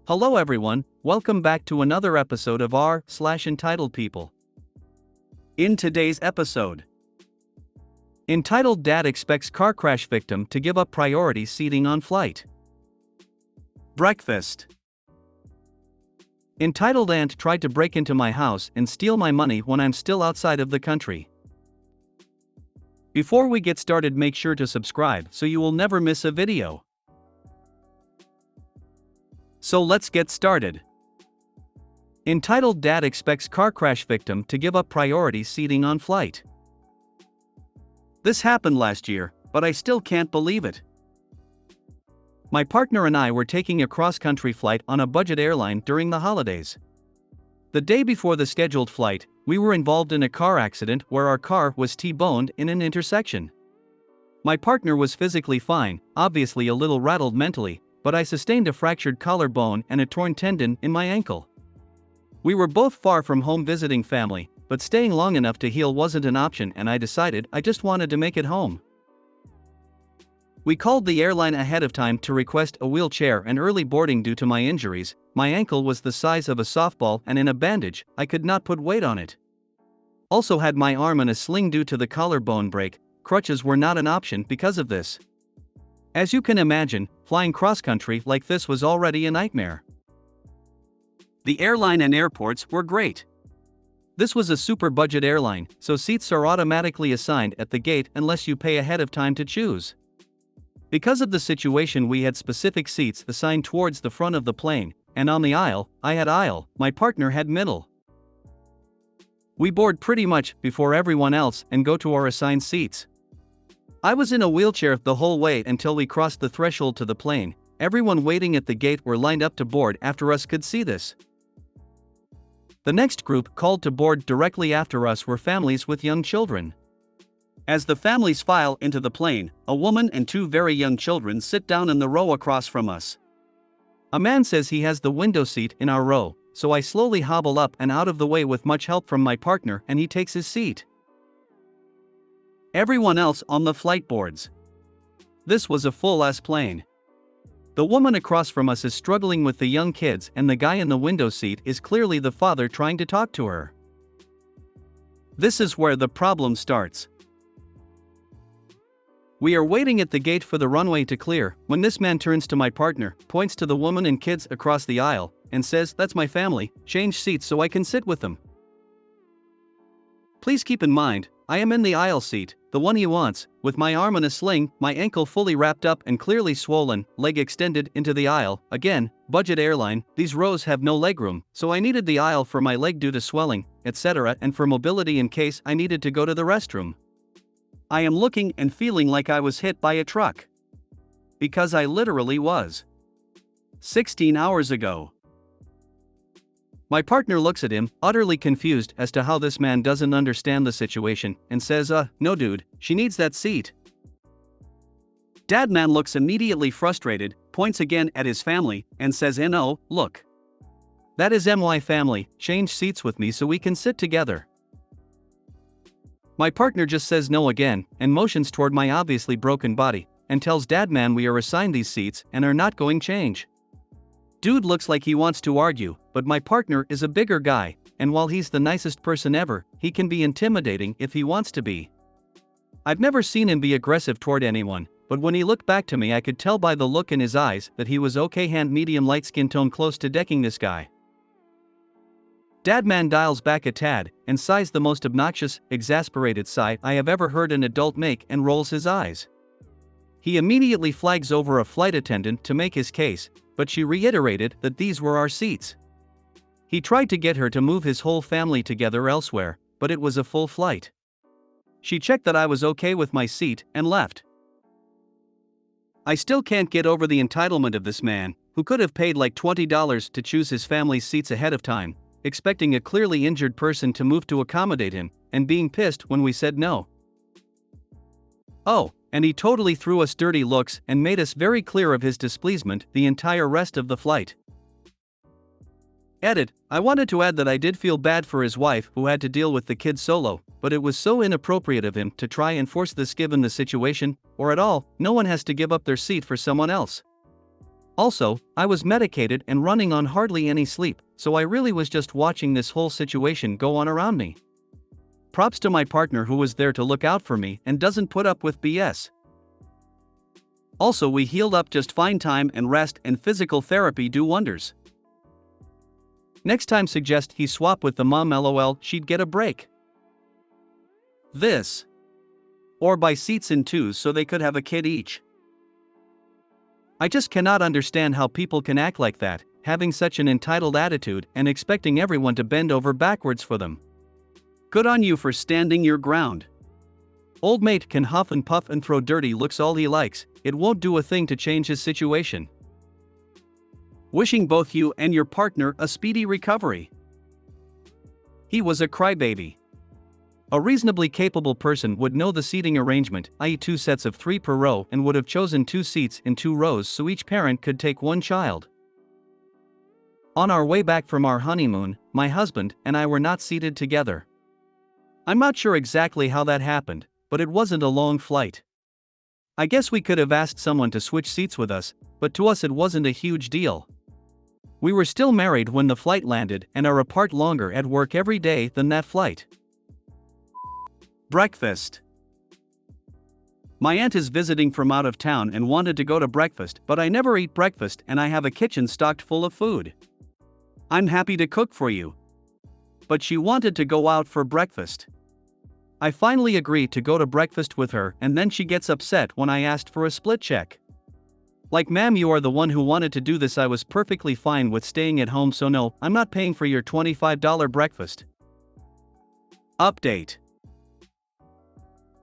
Hello everyone, welcome back to another episode of r/Entitled People. In today's episode, entitled Dad expects car crash victim to give up priority seating on flight. Breakfast. Entitled aunt tried to break into my house and steal my money when I'm still outside of the country. Before we get started, make sure to subscribe so you will never miss a video. So let's get started. Entitled Dad expects car crash victim to give up priority seating on flight. This happened last year, but I still can't believe it. My partner and I were taking a cross-country flight on a budget airline during the holidays. The day before the scheduled flight, we were involved in a car accident where our car was T-boned in an intersection. My partner was physically fine, obviously a little rattled mentally, but I sustained a fractured collarbone and a torn tendon in my ankle. We were both far from home visiting family, but staying long enough to heal wasn't an option, and I decided I just wanted to make it home. We called the airline ahead of time to request a wheelchair and early boarding due to my injuries. My ankle was the size of a softball and in a bandage, I could not put weight on it. Also had my arm in a sling due to the collarbone break. Crutches were not an option because of this. As you can imagine, flying cross-country like this was already a nightmare. The airline and airports were great. This was a super budget airline, so seats are automatically assigned at the gate unless you pay ahead of time to choose. Because of the situation, we had specific seats assigned towards the front of the plane, and on the aisle, I had aisle, my partner had middle. We board pretty much before everyone else and go to our assigned seats. I was in a wheelchair the whole way until we crossed the threshold to the plane. Everyone waiting at the gate were lined up to board after us could see this. The next group called to board directly after us were families with young children. As the families file into the plane, a woman and two very young children sit down in the row across from us. A man says he has the window seat in our row, so I slowly hobble up and out of the way with much help from my partner, and he takes his seat. Everyone else on the flight boards. This was a full-ass plane. The woman across from us is struggling with the young kids, and the guy in the window seat is clearly the father trying to talk to her. This is where the problem starts. We are waiting at the gate for the runway to clear when this man turns to my partner, points to the woman and kids across the aisle, and says, "That's my family, change seats so I can sit with them." Please keep in mind, I am in the aisle seat, the one he wants, with my arm in a sling, my ankle fully wrapped up and clearly swollen, leg extended into the aisle. Again, budget airline, these rows have no legroom, so I needed the aisle for my leg due to swelling, etc., and for mobility in case I needed to go to the restroom. I am looking and feeling like I was hit by a truck. Because I literally was. 16 hours ago. My partner looks at him, utterly confused as to how this man doesn't understand the situation, and says, "No dude, she needs that seat." Dad man looks immediately frustrated, points again at his family, and says, "No, look. That is my family, change seats with me so we can sit together." My partner just says no again, and motions toward my obviously broken body, and tells Dad man we are assigned these seats and are not going change. Dude looks like he wants to argue, but my partner is a bigger guy, and while he's the nicest person ever, he can be intimidating if he wants to be. I've never seen him be aggressive toward anyone, but when he looked back to me I could tell by the look in his eyes that he was okay. Hand medium light skin tone close to decking this guy. Dad man dials back a tad, and sighs the most obnoxious, exasperated sigh I have ever heard an adult make, and rolls his eyes. He immediately flags over a flight attendant to make his case, but she reiterated that these were our seats. He tried to get her to move his whole family together elsewhere, but it was a full flight. She checked that I was okay with my seat and left. I still can't get over the entitlement of this man, who could have paid like $20 to choose his family's seats ahead of time, expecting a clearly injured person to move to accommodate him, and being pissed when we said no. Oh, and he totally threw us dirty looks and made us very clear of his displeasement the entire rest of the flight. Edit, I wanted to add that I did feel bad for his wife who had to deal with the kids solo, but it was so inappropriate of him to try and force this given the situation, or at all, no one has to give up their seat for someone else. Also, I was medicated and running on hardly any sleep, so I really was just watching this whole situation go on around me. Props to my partner who was there to look out for me and doesn't put up with BS. Also, we healed up just fine. Time and rest and physical therapy do wonders. Next time suggest he swap with the mom, lol, she'd get a break. This. Or buy seats in twos so they could have a kid each. I just cannot understand how people can act like that, having such an entitled attitude and expecting everyone to bend over backwards for them. Good on you for standing your ground. Old mate can huff and puff and throw dirty looks all he likes, it won't do a thing to change his situation. Wishing both you and your partner a speedy recovery. He was a crybaby. A reasonably capable person would know the seating arrangement, i.e. 2 sets of 3 per row, and would have chosen 2 seats in 2 rows so each parent could take 1 child. On our way back from our honeymoon, my husband and I were not seated together. I'm not sure exactly how that happened, but it wasn't a long flight. I guess we could have asked someone to switch seats with us, but to us it wasn't a huge deal. We were still married when the flight landed and are apart longer at work every day than that flight. Breakfast. My aunt is visiting from out of town and wanted to go to breakfast, but I never eat breakfast and I have a kitchen stocked full of food. I'm happy to cook for you. But she wanted to go out for breakfast. I finally agreed to go to breakfast with her, and then she gets upset when I asked for a split check. Like, ma'am, you are the one who wanted to do this. I was perfectly fine with staying at home, so no, I'm not paying for your $25 breakfast. Update.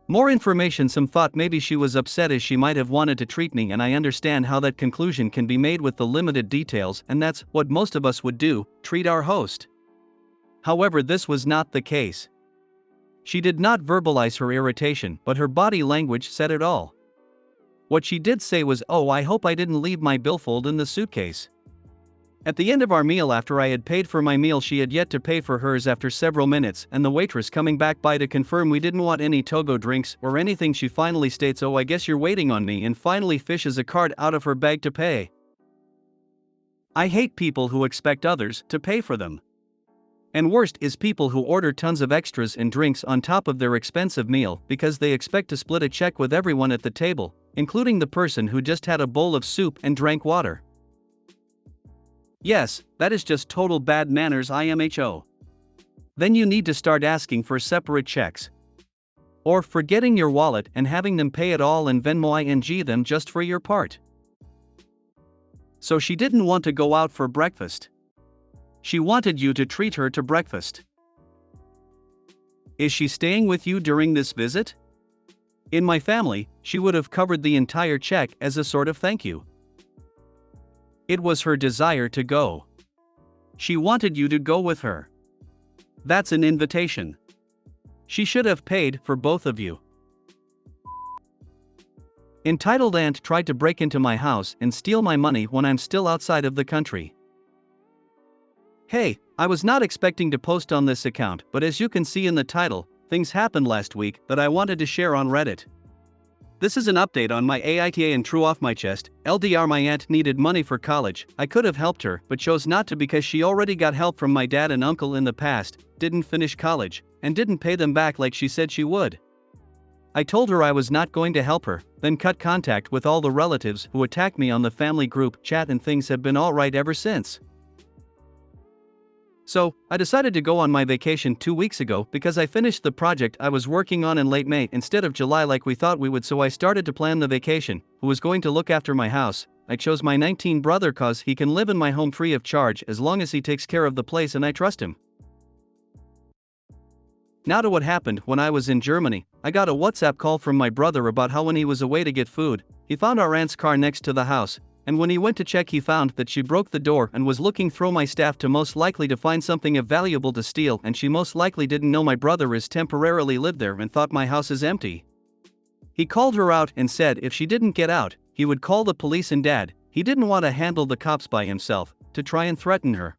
More information. Some thought maybe she was upset as she might have wanted to treat me, and I understand how that conclusion can be made with the limited details, and that's what most of us would do, treat our host. However, this was not the case. She did not verbalize her irritation, but her body language said it all. What she did say was, "Oh, I hope I didn't leave my billfold in the suitcase." At the end of our meal, after I had paid for my meal, she had yet to pay for hers after several minutes, and the waitress coming back by to confirm we didn't want any Togo drinks or anything, she finally states, "Oh, I guess you're waiting on me," and finally fishes a card out of her bag to pay. I hate people who expect others to pay for them. And worst is people who order tons of extras and drinks on top of their expensive meal because they expect to split a check with everyone at the table, including the person who just had a bowl of soup and drank water. Yes, that is just total bad manners, IMHO. Then you need to start asking for separate checks. Or forgetting your wallet and having them pay it all and Venmo ing them just for your part. So she didn't want to go out for breakfast. She wanted you to treat her to breakfast. Is she staying with you during this visit? In my family, she would have covered the entire check as a sort of thank you. It was her desire to go. She wanted you to go with her. That's an invitation. She should have paid for both of you. Entitled aunt tried to break into my house and steal my money when I'm still outside of the country. Hey, I was not expecting to post on this account, but as you can see in the title, things happened last week that I wanted to share on Reddit. This is an update on my AITA and true off my chest. LDR, my aunt needed money for college. I could have helped her, but chose not to because she already got help from my dad and uncle in the past, didn't finish college, and didn't pay them back like she said she would. I told her I was not going to help her, then cut contact with all the relatives who attacked me on the family group chat, and things have been alright ever since. So, I decided to go on my vacation 2 weeks ago because I finished the project I was working on in late May instead of July like we thought we would, so I started to plan the vacation. Who was going to look after my house? I chose my 19 brother cause he can live in my home free of charge as long as he takes care of the place and I trust him. Now to what happened when I was in Germany. I got a WhatsApp call from my brother about how when he was away to get food, he found our aunt's car next to the house. And when he went to check, he found that she broke the door and was looking through my staff to most likely to find something of valuable to steal, and she most likely didn't know my brother is temporarily lived there and thought my house is empty. He called her out and said if she didn't get out, he would call the police, and dad, he didn't want to handle the cops by himself, to try and threaten her.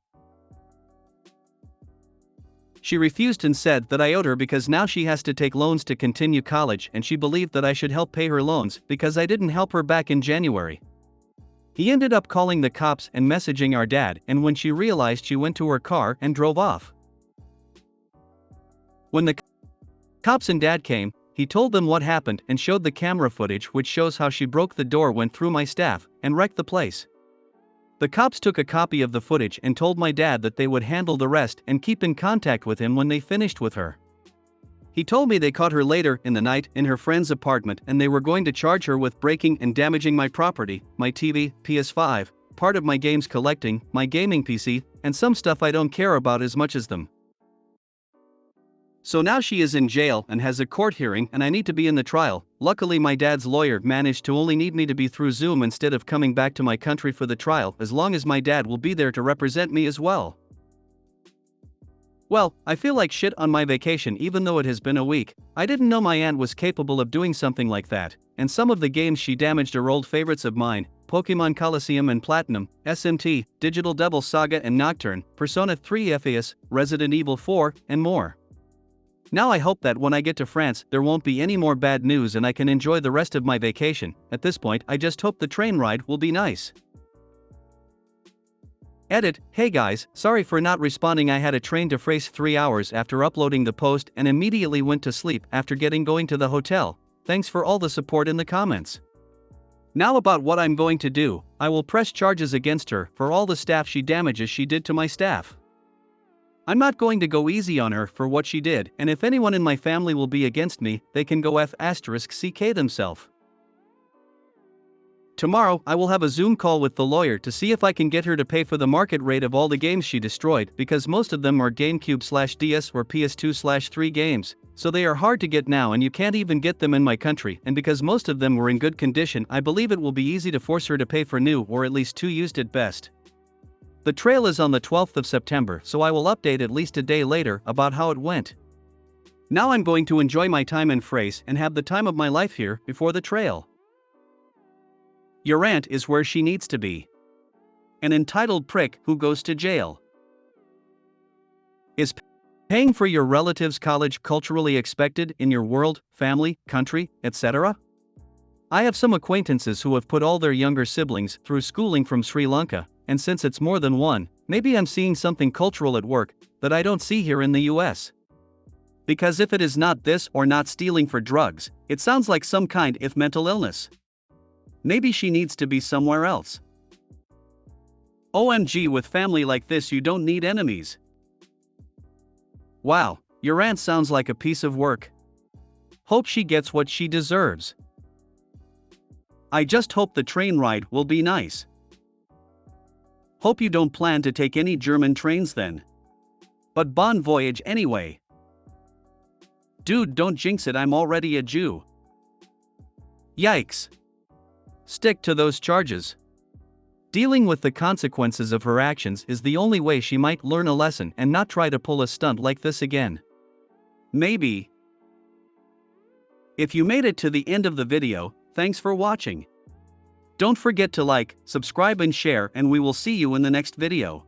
She refused and said that I owed her because now she has to take loans to continue college, and she believed that I should help pay her loans because I didn't help her back in January. He ended up calling the cops and messaging our dad, and when she realized, she went to her car and drove off. When the cops and dad came, he told them what happened and showed the camera footage, which shows how she broke the door, went through my staff, and wrecked the place. The cops took a copy of the footage and told my dad that they would handle the rest and keep in contact with him when they finished with her. He told me they caught her later in the night in her friend's apartment, and they were going to charge her with breaking and damaging my property, my TV, PS5, part of my games collecting, my gaming PC, and some stuff I don't care about as much as them. So now she is in jail and has a court hearing, and I need to be in the trial. Luckily, my dad's lawyer managed to only need me to be through Zoom instead of coming back to my country for the trial, as long as my dad will be there to represent me as well. Well, I feel like shit on my vacation even though it has been a week. I didn't know my aunt was capable of doing something like that, and some of the games she damaged are old favorites of mine: Pokemon Coliseum and Platinum, SMT, Digital Devil Saga and Nocturne, Persona 3 FAS, Resident Evil 4, and more. Now I hope that when I get to France there won't be any more bad news and I can enjoy the rest of my vacation. At this point, I just hope the train ride will be nice. Edit: Hey guys, sorry for not responding. I had a train to France 3 hours after uploading the post and immediately went to sleep after going to the hotel. Thanks for all the support in the comments. Now about what I'm going to do: I will press charges against her for all the staff she damages she did to my staff. I'm not going to go easy on her for what she did, and if anyone in my family will be against me, they can go F***ck themselves. Tomorrow, I will have a Zoom call with the lawyer to see if I can get her to pay for the market rate of all the games she destroyed, because most of them are GameCube/DS or PS2/3 games, so they are hard to get now and you can't even get them in my country, and because most of them were in good condition, I believe it will be easy to force her to pay for new or at least 2 used at best. The trial is on the 12th of September, so I will update at least a day later about how it went. Now I'm going to enjoy my time in France and have the time of my life here before the trial. Your aunt is where she needs to be. An entitled prick who goes to jail. Is paying for your relative's college culturally expected in your world, family, country, etc.? I have some acquaintances who have put all their younger siblings through schooling from Sri Lanka, and since it's more than one, maybe I'm seeing something cultural at work that I don't see here in the US. Because if it is not this or not stealing for drugs, it sounds like some kind of mental illness. Maybe she needs to be somewhere else. OMG, with family like this you don't need enemies. Wow, your aunt sounds like a piece of work. Hope she gets what she deserves. I just hope the train ride will be nice. Hope you don't plan to take any German trains then. But bon voyage anyway. Dude, don't jinx it, I'm already a Jew. Yikes. Stick to those charges. Dealing with the consequences of her actions is the only way she might learn a lesson and not try to pull a stunt like this again. Maybe. If you made it to the end of the video, thanks for watching. Don't forget to like, subscribe and share, and we will see you in the next video.